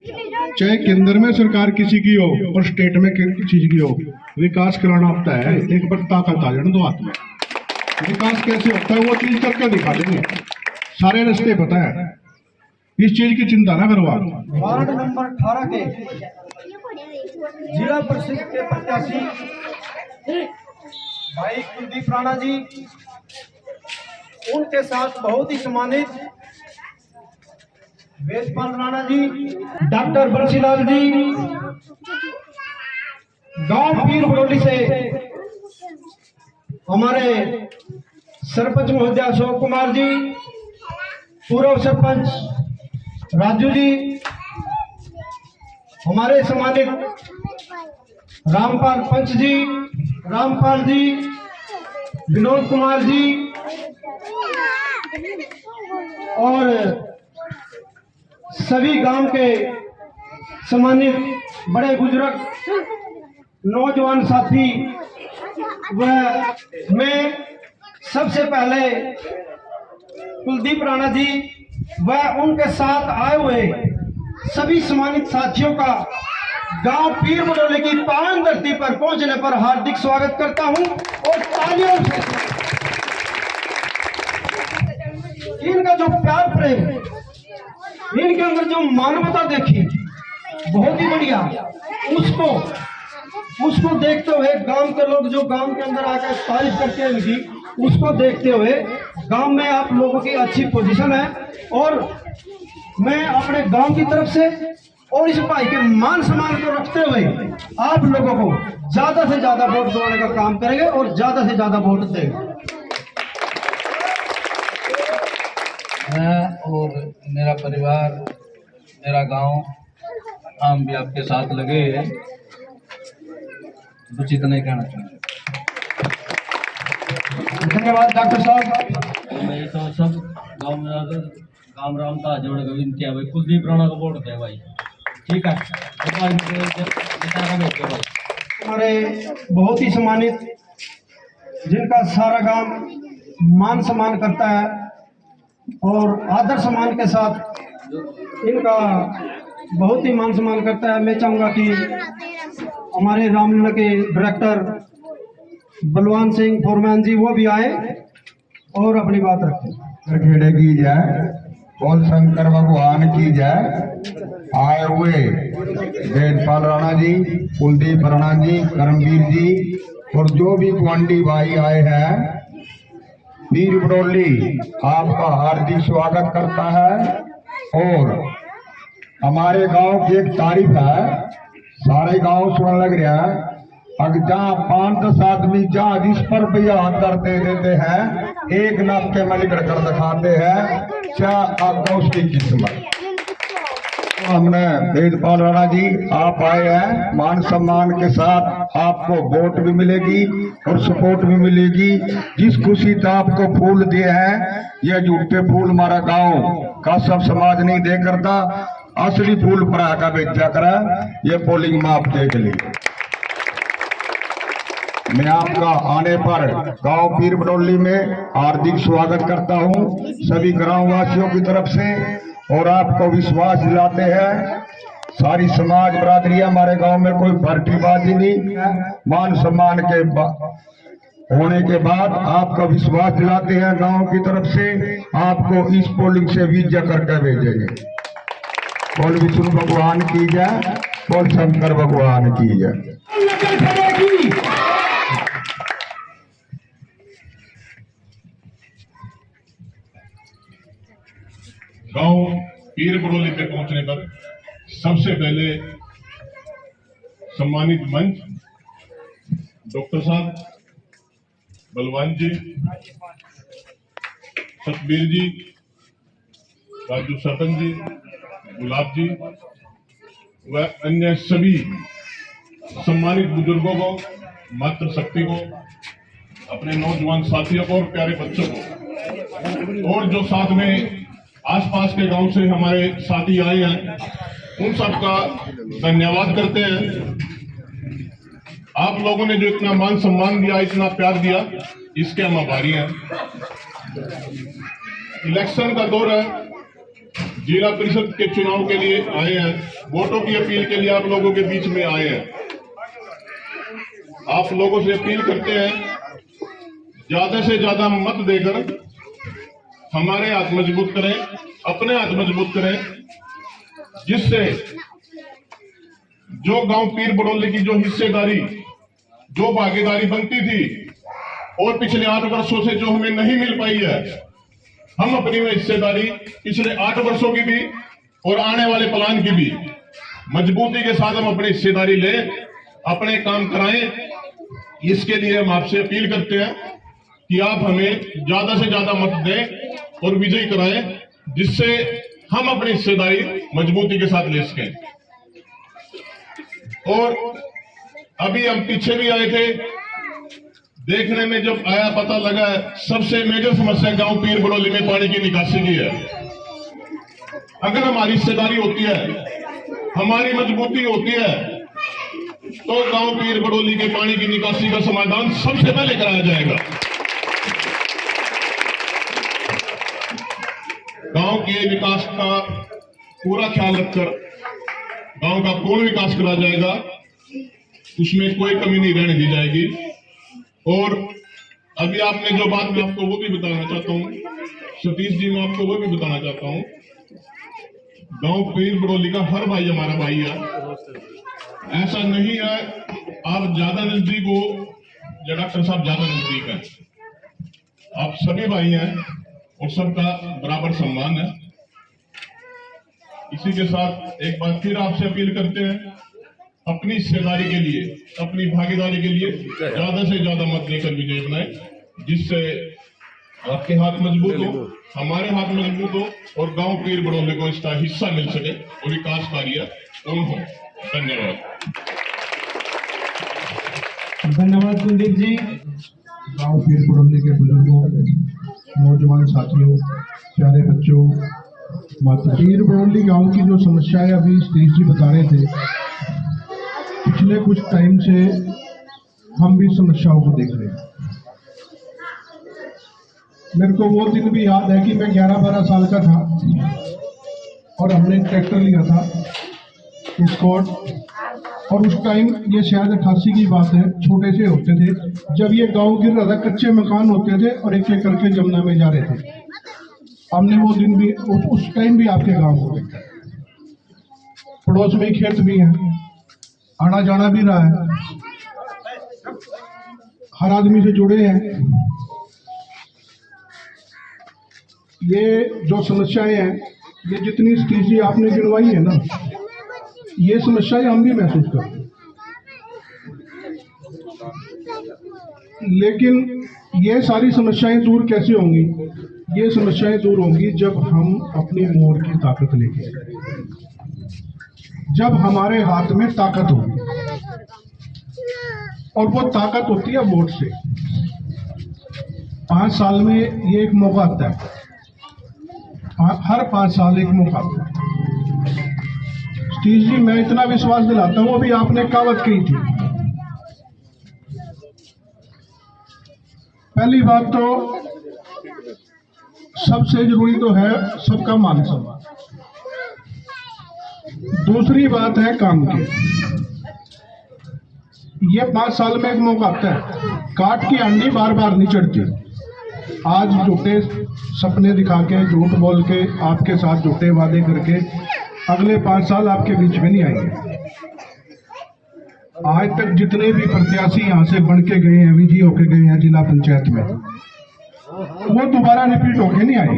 चाहे केंद्र में सरकार किसी की हो और स्टेट में किसी की हो, विकास कराना होता है। एक बार ताकत आ जाने दो हाथ में, विकास कैसे होता है वो चीज करके दिखा देंगे। सारे रास्ते पता है, इस चीज की चिंता ना करो आप। वार्ड नंबर 18 के जिला परिषद के प्रत्याशी भाई कुलदीप राणा जी, उनके साथ बहुत ही सम्मानित वेदपाल राणा जी, डॉक्टर बंसीलाल जी, गांव पीर बड़ौली से हमारे सरपंच महोदय अशोक कुमार जी, पूर्व सरपंच राजू जी, हमारे सम्मानित रामपाल पंच जी, रामपाल जी, विनोद कुमार जी और सभी गांव के सम्मानित बड़े बुजुर्ग नौजवान साथी व मैं सबसे पहले कुलदीप राणा जी व उनके साथ आए हुए सभी सम्मानित साथियों का गांव पीर बड़ौली की पावन धरती पर पहुंचने पर हार्दिक स्वागत करता हूं और तालियों से इनका जो प्यार प्रेम, इनके अंदर जो मानवता देखी, बहुत ही बढ़िया। उसको देखते हुए गांव के लोग जो गांव के अंदर आकर तारीफ करते हैं इनकी, उसको देखते हुए गांव में आप लोगों की अच्छी पोजीशन है और मैं अपने गांव की तरफ से और इस भाई के मान सम्मान को रखते हुए आप लोगों को ज्यादा से ज्यादा वोट दिलाने का काम करेंगे और ज्यादा से ज्यादा वोट देंगे। मैं और मेरा परिवार, मेरा गांव, हम भी आपके साथ लगे हैं। कुछ इतना ही कहना चाहूँगा। धन्यवाद डॉक्टर साहब। मैं तो सब गांव में काम राम का जोड़ के विनती है भाई, कुलदीप राणा को वोट दे भाई, ठीक है। हमारे बहुत ही सम्मानित, जिनका सारा गांव मान सम्मान करता है और आदर सम्मान के साथ इनका बहुत ही मान सम्मान करता है। मैं चाहूंगा कि हमारे रामलीला के डायरेक्टर बलवान सिंह फोरमैन जी वो भी आए और अपनी बात रखें। खेड़े की जय, बोल शंकर भगवान की जय। आए हुए वेदपाल राणा जी, कुलदीप राणा जी, करमवीर जी और जो भी गुआंढी भाई आए हैं, पीर बड़ौली आपका हार्दिक स्वागत करता है। और हमारे गांव की एक तारीफ है, सारे गांव सुन लग रहा है। अगर जहाँ 5-10 आदमी जहाँ जिस पर भैया हाथ दे देते हैं, एक नाप के मलिकड़ कर दिखाते हैं, क्या आपका उसकी किस्मत। तो हमने वेदपाल राणा जी आप आए हैं, मान सम्मान के साथ आपको वोट भी मिलेगी और सपोर्ट भी मिलेगी। जिस खुशी से आपको फूल दिए हैं, ये झूठे फूल हमारा गांव का सब समाज नहीं दे करता, असली फूल भरा का बेचा करा। ये पोलिंग में आप देख लीजिए। मैं आपका आने पर गांव पीर बड़ौली में हार्दिक स्वागत करता हूं सभी ग्राम वासियों की तरफ से और आपको विश्वास दिलाते हैं। सारी समाज बरादरी हमारे गांव में कोई भर्तीबाजी नहीं है। मान सम्मान के होने के बाद आपका विश्वास दिलाते हैं गांव की तरफ से, आपको इस पोलिंग से विजय करके भेजेंगे। बोल विष्णु भगवान की जय, बोल शंकर भगवान की जय। गांव पीर बड़ौली पे पहुंचने पर सबसे पहले सम्मानित मंच डॉक्टर साहब, बलवान जी, सतबीर जी, राजू सरपंच जी, गुलाब जी व अन्य सभी सम्मानित बुजुर्गों को, मातृशक्ति को, अपने नौजवान साथियों को और प्यारे बच्चों को और जो साथ में आसपास के गांव से हमारे साथी आए हैं, उन सबका धन्यवाद करते हैं। आप लोगों ने जो इतना मान सम्मान दिया, इतना प्यार दिया, इसके हम आभारी हैं। इलेक्शन का दौर है, जिला परिषद के चुनाव के लिए आए हैं, वोटों की अपील के लिए आप लोगों के बीच में आए हैं। आप लोगों से अपील करते हैं, ज्यादा से ज्यादा मत देकर हमारे हाथ मजबूत करें, अपने हाथ मजबूत करें, जिससे जो गांव पीर बड़ौली की जो हिस्सेदारी, जो भागीदारी बनती थी और पिछले 8 वर्षों से जो हमें नहीं मिल पाई है, हम अपनी में हिस्सेदारी पिछले 8 वर्षों की भी और आने वाले प्लान की भी मजबूती के साथ हम अपनी हिस्सेदारी लें, अपने काम कराएं। इसके लिए हम आपसे अपील करते हैं कि आप हमें ज्यादा से ज्यादा मत दें और विजयी कराएं, जिससे हम अपनी हिस्सेदारी मजबूती के साथ ले सकें। और अभी हम पीछे भी आए थे, देखने में जब आया पता लगा सबसे मेजर समस्या गांव पीर बड़ौली में पानी की निकासी की है। अगर हमारी हिस्सेदारी होती है, हमारी मजबूती होती है, तो गांव पीर बड़ौली के पानी की निकासी का समाधान सबसे पहले कराया जाएगा। गांव के विकास का पूरा ख्याल रखकर गांव का पूर्ण विकास करा जाएगा, उसमें कोई कमी नहीं रहने दी जाएगी। और अभी आपने जो बात मैं आपको वो भी बताना चाहता हूँ, सतीश जी, मैं आपको वो भी बताना चाहता हूँ, गांव पीर बड़ौली का हर भाई हमारा भाई है। ऐसा नहीं है आप ज्यादा नजदीक हो या डॉक्टर साहब ज्यादा नजदीक है, आप सभी भाई हैं और सबका बराबर सम्मान है। इसी के साथ एक बार फिर आपसे अपील करते हैं, अपनी हिस्सेदारी के लिए, अपनी भागीदारी के लिए ज्यादा से ज्यादा मत देकर विजय बनाए, जिससे आपके हाथ मजबूत हो, हमारे हाथ मजबूत हो और गांव पीर बड़ौली को इसका हिस्सा मिल सके और विकास कार्य पूर्ण हो। धन्यवाद। धन्यवाद कुलदीप जी। गांव पीर बड़ौली के बुजुर्गों, नौजवान साथियों, प्यारे बच्चों, माता पीर बड़ौली गांव की जो समस्याएं अभी सतीश जी बता रहे थे, पिछले कुछ टाइम से हम भी समस्याओं को देख रहे हैं। मेरे को वो दिन भी याद है कि मैं 11-12 साल का था और हमने ट्रैक्टर लिया था स्कॉट, और उस टाइम ये शायद 88 की बात है, छोटे से होते थे जब ये गांव गिर रहा था, कच्चे मकान होते थे और एक एक करके जमुना में जा रहे थे। हमने वो दिन भी, उस टाइम भी आपके गांव को देखा, पड़ोस में खेत भी है, आना जाना भी रहा है, हर आदमी से जुड़े हैं। ये जो समस्याएं हैं, ये जितनी सतीश जी आपने गिनवाई है ना, ये समस्याएं हम भी महसूस करते हैं, लेकिन ये सारी समस्याएं दूर कैसे होंगी? ये समस्याएं दूर होंगी जब हम अपनी मोर की ताकत लेंगे, जब हमारे हाथ में ताकत होगी, और वो ताकत होती है वोट से। 5 साल में ये एक मौका आता है, हर 5 साल एक मौका आता है। सतीश जी, मैं इतना विश्वास दिलाता हूं, अभी आपने कहावत कही थी, पहली बात तो सबसे जरूरी तो है सबका मान सम्मान, दूसरी बात है काम की। ये 5 साल में एक मौका आता है, काट की अंडी बार बार नहीं चढ़ती। आज झूठे सपने दिखा के, झूठ बोल के, आपके साथ झूठे वादे करके अगले 5 साल आपके बीच में नहीं आएंगे। आज तक जितने भी प्रत्याशी यहाँ से बन के गए हैं, विजयी होके गए हैं जिला पंचायत में, वो दोबारा रिपीट होके नहीं आए।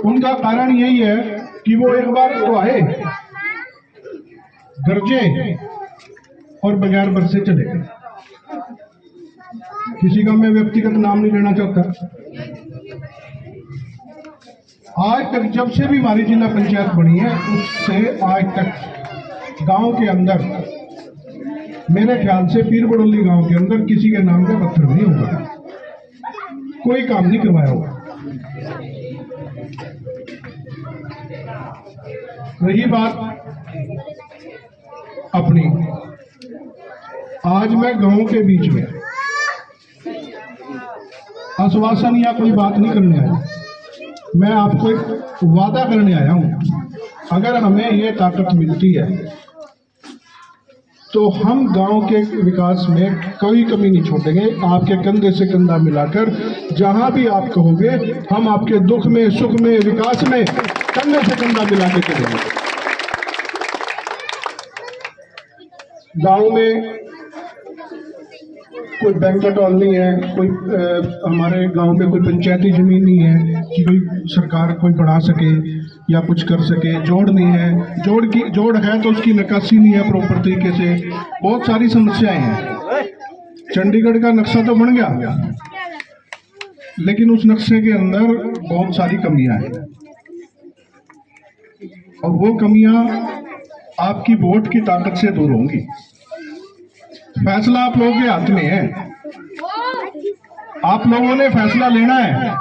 उनका कारण यही है कि वो एक बार तो आए, गरजे और बगैर बरसे चले गए। किसी का मैं व्यक्तिगत नाम नहीं लेना चाहता। आज तक जब से भी हमारी जिला पंचायत बनी है, उससे आज तक गांव के अंदर, मेरे ख्याल से पीर बड़ौली गांव के अंदर किसी के नाम का पत्थर नहीं होगा, कोई काम नहीं करवाया होगा। रही बात अपनी, आज मैं गांव के बीच में आश्वासन या कोई बात नहीं करने आया, मैं आपको एक वादा करने आया हूं, अगर हमें ये ताकत मिलती है तो हम गांव के विकास में कोई कमी नहीं छोड़ेंगे। आपके कंधे से कंधा मिलाकर जहां भी आप कहोगे, हम आपके दुख में, सुख में, विकास में कंधे से कंधा मिला के चलेंगे। गांव में कोई बैंक्वेट हॉल नहीं है, कोई हमारे गांव में कोई पंचायती जमीन नहीं है कि कोई सरकार कोई बढ़ा सके या कुछ कर सके। जोड़ नहीं है, जोड़ है तो उसकी निकासी नहीं है प्रॉपर तरीके से। बहुत सारी समस्याएं हैं। चंडीगढ़ का नक्शा तो बन गया, लेकिन उस नक्शे के अंदर बहुत सारी कमियां हैं, और वो कमियां आपकी वोट की ताकत से दूर होंगी। फैसला आप लोगों के हाथ में है, आप लोगों ने फैसला लेना है।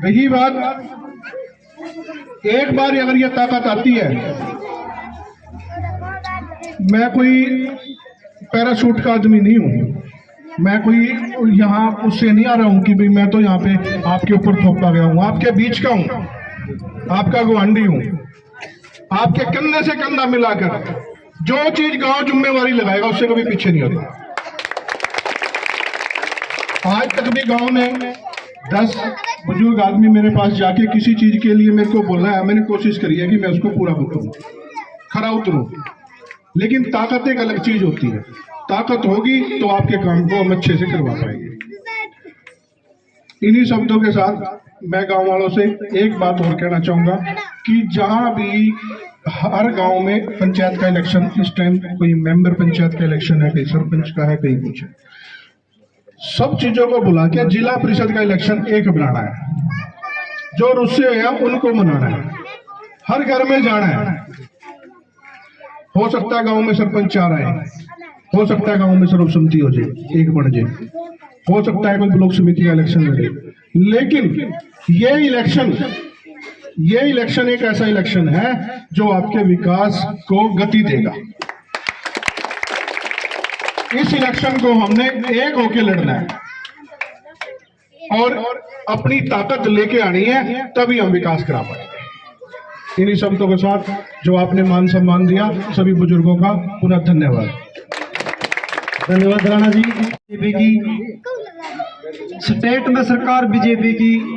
रही बात, एक बार अगर ये ताकत आती है, मैं कोई पैराशूट का आदमी नहीं हूं, मैं कोई यहाँ उससे नहीं आ रहा हूं कि भाई मैं तो यहाँ पे आपके ऊपर थोपा गया हूं। आपके बीच का हूं, आपका गुआंढी हूं। आपके कंधे से कंधा मिलाकर जो चीज गांव जिम्मेवारी लगाएगा उससे कभी पीछे नहीं होता। आज तक भी गांव में 10 बुजुर्ग आदमी मेरे पास जाके किसी चीज के लिए मेरे को बोला है, मैंने कोशिश करी है कि मैं उसको पूरा करूं, खरा उतरूं। लेकिन ताकत एक अलग चीज होती है। ताकत होगी तो आपके काम को हम अच्छे से करवा पाएंगे। इन्हीं शब्दों के साथ मैं गांव वालों से एक बात और कहना चाहूंगा कि जहां भी हर गांव में पंचायत का इलेक्शन, इस टाइम कोई मेंबर पंचायत का इलेक्शन है, कहीं सरपंच का है, कहीं कुछ है, सब चीजों को बुला के जिला परिषद का इलेक्शन एक बनाना है। जो रुस्से हैं उनको मनाना है, हर घर में जाना है। हो सकता है गांव में सरपंच आ रहे हैं, हो सकता है गांव में सर्वसम्मति हो जाए, एक बन जाए, हो सकता है कोई ब्लॉक समिति का इलेक्शन लड़े, लेकिन ये इलेक्शन एक ऐसा इलेक्शन है जो आपके विकास को गति देगा। इस इलेक्शन को हमने एक होके लड़ना है और अपनी ताकत लेके आनी है, तभी हम विकास करा पाएंगे। इन्हीं शब्दों के साथ जो आपने मान सम्मान दिया, सभी बुजुर्गों का पुनः धन्यवाद। धन्यवाद राणा जी। बीजेपी की स्टेट में सरकार, बीजेपी की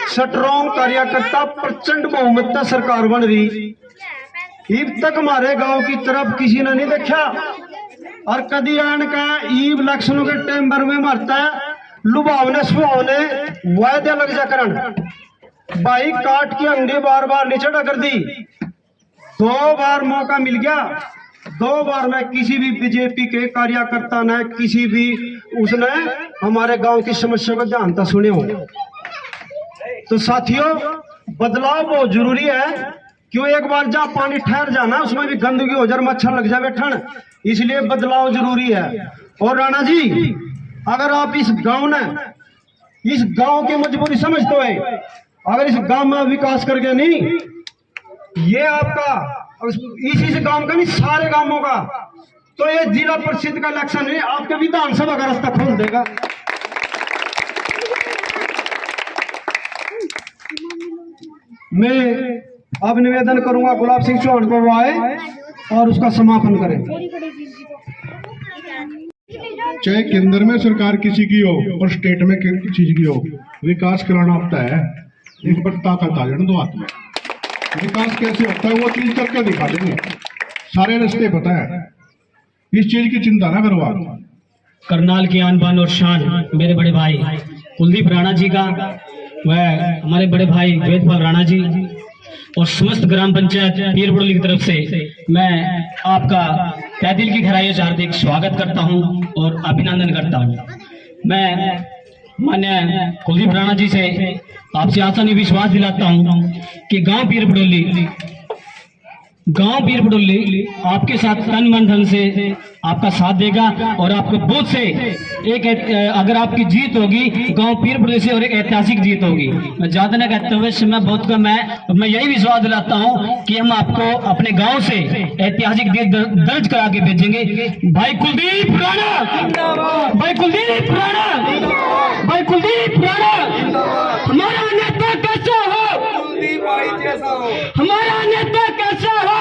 स्ट्रॉन्ग कार्यकर्ता, प्रचंड बहुमत से सरकार बन रही। अब तक हमारे गांव की तरफ किसी ने नहीं देखा, और कदी आन का ईब इलेक्शनों के टाइम भर में मरता है लुभावने सुहावने वायदे लग जा करन भाई काट की अंगड़ी बार बार नीचे कर दी। 2 बार मौका मिल गया, 2 बार में किसी भी बीजेपी के कार्यकर्ता ने, किसी भी उसने हमारे गांव की समस्या को ध्यान तक सुने हो। तो साथियों, बदलाव बहुत जरूरी है। क्यों एक बार जहाँ पानी ठहर जाना उसमें भी गंदगी हो जाए, मच्छर लग जाए बैठन, इसलिए बदलाव जरूरी है। और राणा जी, अगर आप इस गांव की मजबूरी समझते हो, अगर इस गांव में विकास करके नहीं, ये आपका इसी से गांव का नहीं सारे गांवों का, तो ये जिला परिषद का इलेक्शन है आपके विधानसभा का रास्ता खोल देगा। मैं अब निवेदन करूंगा गुलाब सिंह चौहान को वो आए और उसका समापन करें। चाहे केंद्र में सरकार किसी की हो और स्टेट में किसी की हो, विकास कराना होता है। एक बार ताकत आ जाए दो हाथ में, विकास कैसे होता है वो चीज करके दिखा देंगे, सारे रास्ते पता है। इस चीज की चिंता ना करो आप। करनाल की आन बान और शान मेरे बड़े भाई कुलदीप राणा जी का, वह हमारे बड़े भाई वेदपाल राणा जी और समस्त ग्राम पंचायत पीर बड़ोली की तरफ से मैं आपका तहे दिल की गहराइयों से हार्दिक स्वागत करता हूं और अभिनंदन करता हूं। मैं मान्य कुलदीप राणा जी से आपसे आसानी विश्वास दिलाता हूं कि गांव पीर बड़ोली गांव पीर बडोली आपके साथ तन मन धन से आपका साथ देगा और आपको बूथ से एक अगर आपकी जीत होगी गांव पीर बडोली से और एक ऐतिहासिक जीत होगी। मैं ज्यादा न कहते हुए समय बहुत कम है, मैं यही विश्वास दिलाता हूं कि हम आपको अपने गांव से ऐतिहासिक जीत दर्ज करा के भेजेंगे। भाई कुलदीप राणा, भाई कुलदीप राणा, भाई कुलदीप राणा, हमारा नेता कैसा हो, हमारा नेता कैसा हो,